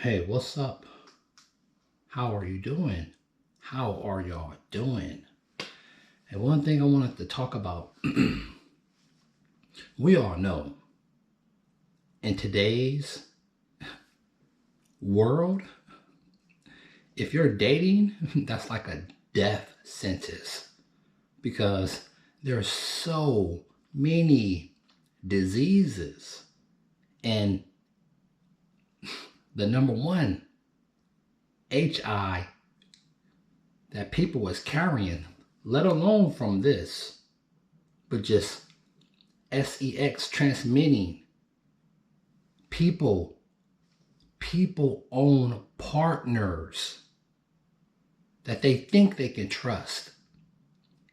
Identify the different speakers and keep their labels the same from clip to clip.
Speaker 1: Hey, what's up? How are you doing? How are y'all doing? And one thing I wanted to talk about, we all know in today's world, if you're dating, that's like a death sentence because there's so many diseases. And the number one HI that people was carrying, let alone from this, but just sex transmitting, people own partners that they think they can trust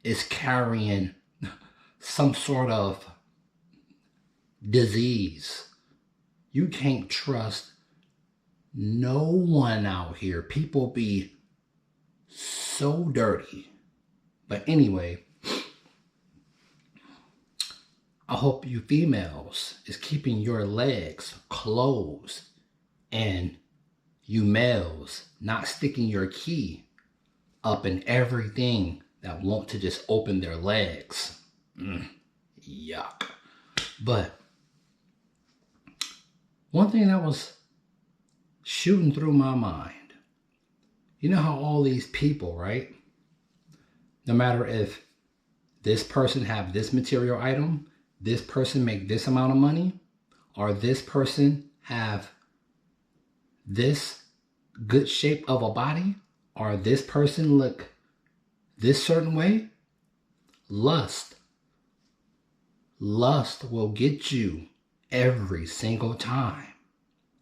Speaker 1: is carrying some sort of disease. You can't trust no one out here. People be so dirty. But anyway, I hope you females is keeping your legs closed and you males not sticking your key up in everything that want to just open their legs. Yuck. But one thing that was shooting through my mind, you know how all these people, right? No matter if this person have this material item, this person make this amount of money, or this person have this good shape of a body, or this person look this certain way, lust will get you every single time.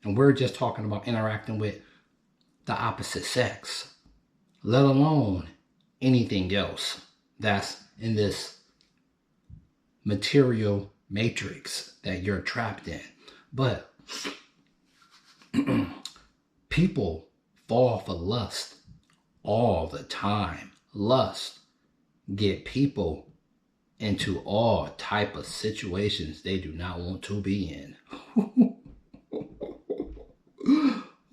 Speaker 1: And we're just talking about interacting with the opposite sex, let alone anything else that's in this material matrix that you're trapped in. But people fall for lust all the time. Lust get people into all type of situations they do not want to be in.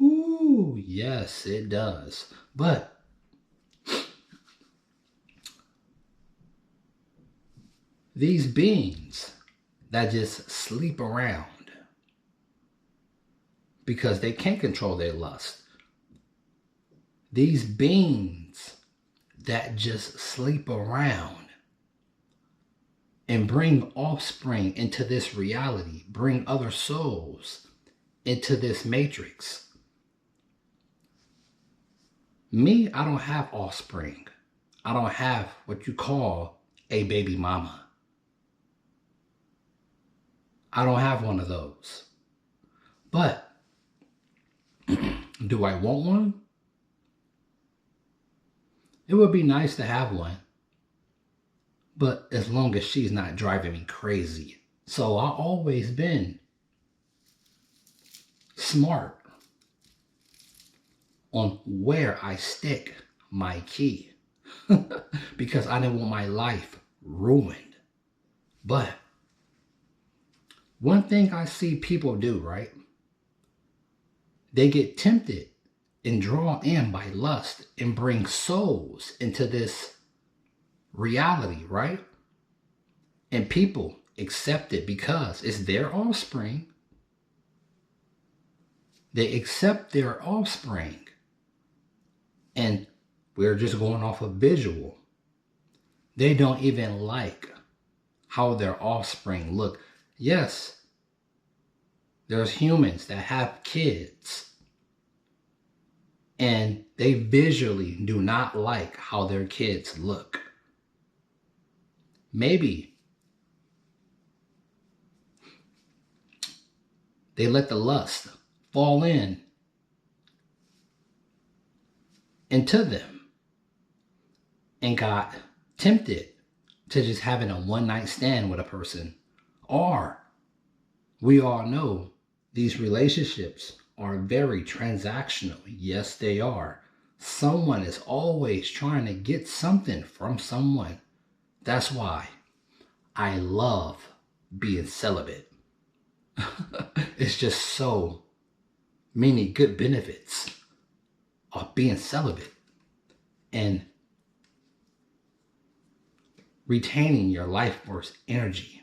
Speaker 1: Ooh, yes, it does. But these beings that just sleep around because they can't control their lust. These beings that just sleep around and bring offspring into this reality, bring other souls into this matrix. Me, I don't have offspring. I don't have what you call a baby mama. I don't have one of those. But do I want one? It would be nice to have one. But as long as she's not driving me crazy. So I've always been smart on where I stick my key because I didn't want my life ruined. But one thing I see people do, right? They get tempted and drawn in by lust and bring souls into this reality, right? And people accept it because it's their offspring. They accept their offspring. And we're just going off of visual. They don't even like how their offspring look. Yes, there's humans that have kids and they visually do not like how their kids look. Maybe they let the lust fall into them and got tempted to just having a one-night stand with a person. Or we all know these relationships are very transactional. Yes, they are. Someone is always trying to get something from someone. That's why I love being celibate. It's just so many good benefits of being celibate and retaining your life force energy,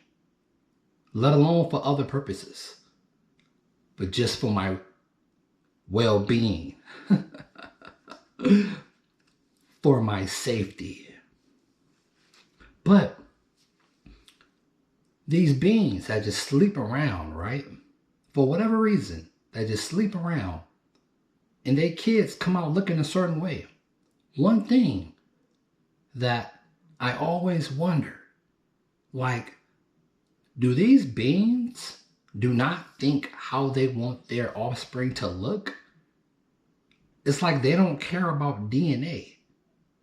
Speaker 1: let alone for other purposes, but just for my well-being, for my safety. But these beings that just sleep around, right? For whatever reason, they just sleep around and their kids come out looking a certain way. One thing that I always wonder, like, do these beings do not think how they want their offspring to look? It's like they don't care about DNA.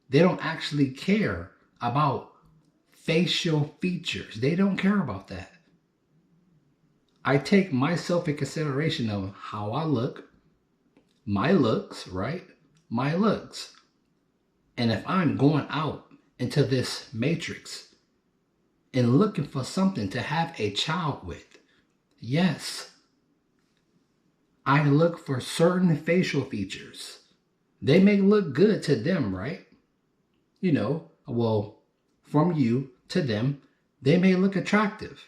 Speaker 1: They don't actually care about facial features. They don't care about that. I take myself in consideration of how I look, my looks, right? My looks. And if I'm going out into this matrix and looking for something to have a child with, yes, I look for certain facial features. They may look good to them, right? You know, well, from you to them, they may look attractive.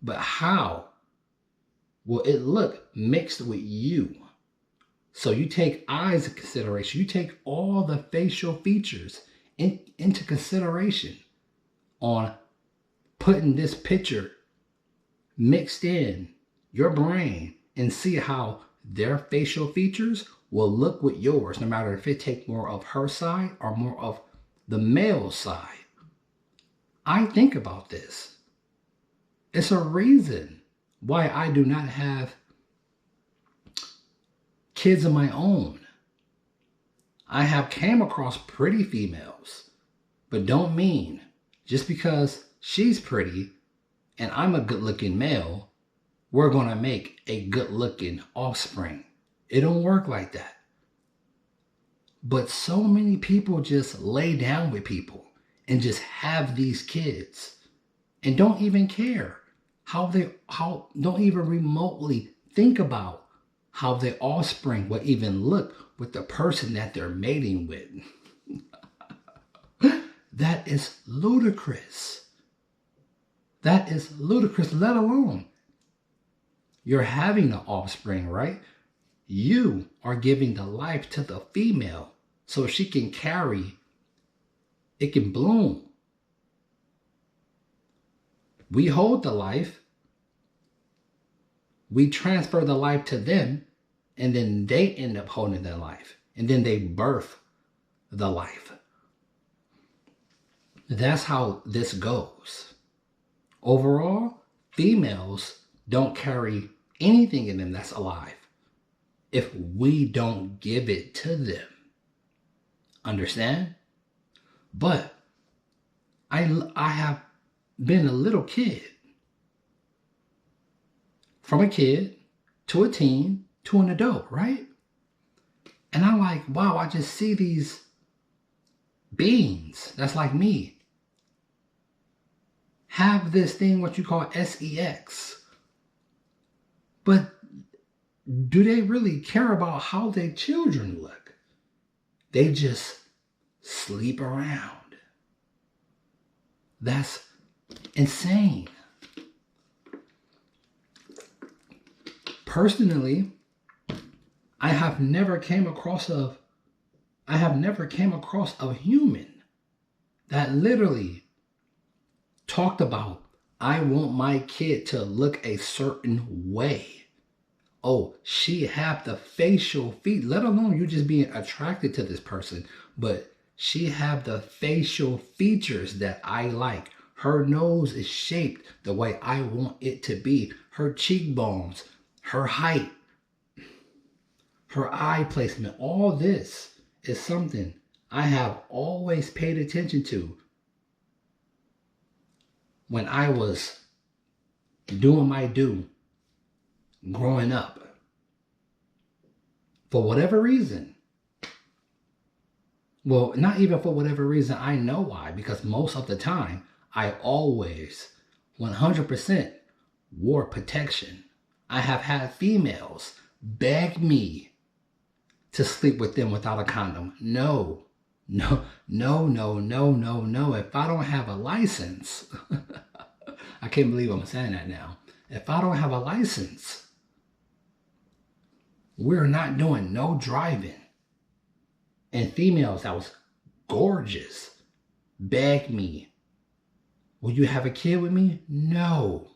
Speaker 1: But how will it look mixed with you? So you take eyes into consideration. You take all the facial features into consideration on putting this picture mixed in your brain and see how their facial features will look with yours, no matter if it take more of her side or more of the male side. I think about this. It's a reason why I do not have kids of my own. I have came across pretty females, but don't mean just because she's pretty and I'm a good-looking male, we're going to make a good-looking offspring. It don't work like that. But so many people just lay down with people and just have these kids and don't even care don't even remotely think about how their offspring will even look with the person that they're mating with. That is ludicrous. That is ludicrous, let alone you're having an offspring, right? You are giving the life to the female so she can carry, it can bloom. We hold the life, we transfer the life to them, and then they end up holding their life. And then they birth the life. That's how this goes. Overall, females don't carry anything in them that's alive if we don't give it to them. Understand? But I have been a little kid. From a kid to a teen to an adult, right? And I'm like, wow, I just see these beings that's like me have this thing, what you call sex. But do they really care about how their children look? They just sleep around. That's insane. Personally, I have never came across a human that literally talked about, I want my kid to look a certain way. Oh, she have the facial feet, let alone you just being attracted to this person, but she have the facial features that I like. Her nose is shaped the way I want it to be. Her cheekbones, her height, her eye placement, all this is something I have always paid attention to when I was doing my due growing up. For whatever reason, well, not even for whatever reason, I know why, because most of the time I always 100% wore protection. I have had females beg me to sleep with them without a condom. No, no, no, no, no, no, no. If I don't have a license, I can't believe I'm saying that now. If I don't have a license, we're not doing no driving. And females that was gorgeous begged me, will you have a kid with me? No,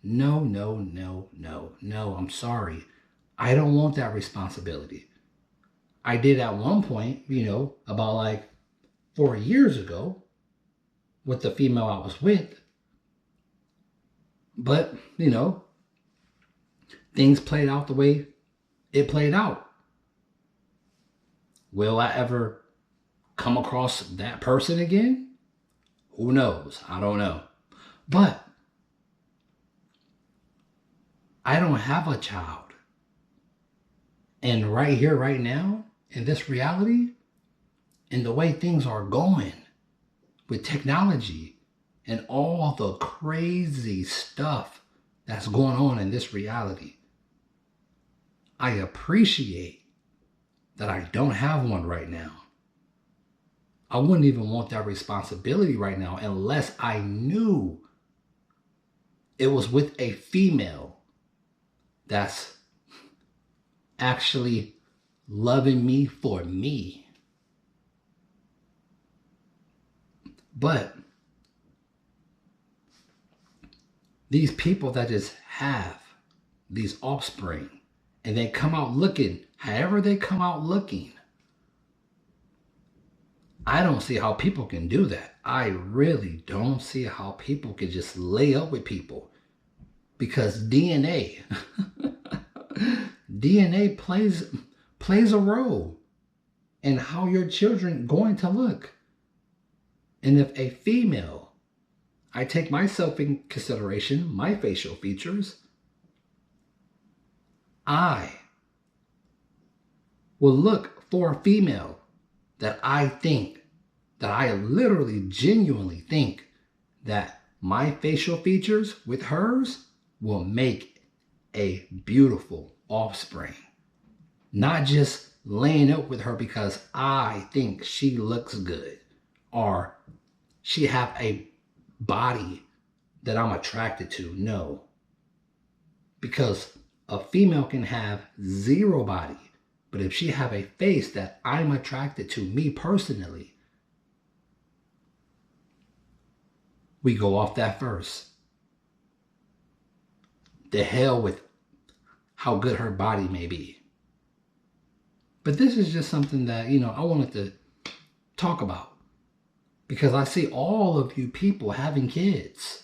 Speaker 1: no, no, no, no, no. I'm sorry. I don't want that responsibility. I did at one point, about like 4 years ago with the female I was with. But, things played out the way it played out. Will I ever come across that person again? Who knows? I don't know. But I don't have a child. And right here, right now, in this reality, and the way things are going with technology and all the crazy stuff that's going on in this reality, I appreciate that I don't have one right now. I wouldn't even want that responsibility right now unless I knew it was with a female that's actually loving me for me. But these people that just have these offspring and they come out looking however they come out looking, I don't see how people can do that. I really don't see how people can just lay up with people, because DNA plays a role in how your children going to look. And if a female, I take myself in consideration, my facial features, I will look for a female that I literally genuinely think that my facial features with hers will make a beautiful offspring. Not just laying up with her because I think she looks good or she have a body that I'm attracted to. No. Because a female can have zero body, but if she have a face that I'm attracted to, me personally, we go off that first. The hell with how good her body may be. But this is just something that, I wanted to talk about, because I see all of you people having kids.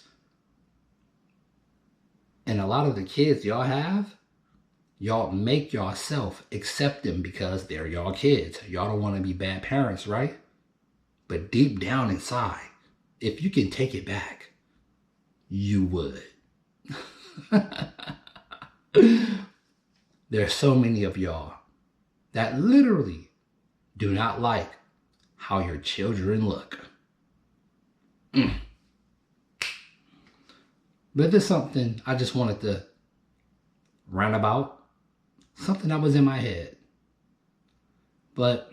Speaker 1: And a lot of the kids y'all have, y'all make yourself accept them because they're y'all kids. Y'all don't want to be bad parents, right? But deep down inside, if you can take it back, you would. There's so many of y'all that literally do not like how your children look. But there's something I just wanted to rant about. Something that was in my head. But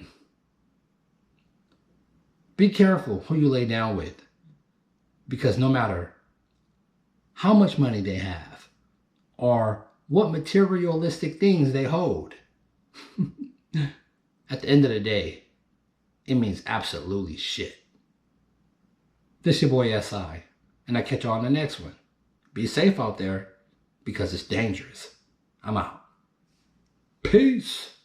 Speaker 1: be careful who you lay down with. Because no matter how much money they have or what materialistic things they hold, at the end of the day, it means absolutely shit. This your boy SI, and I catch you on the next one. Be safe out there because it's dangerous. I'm out. Peace.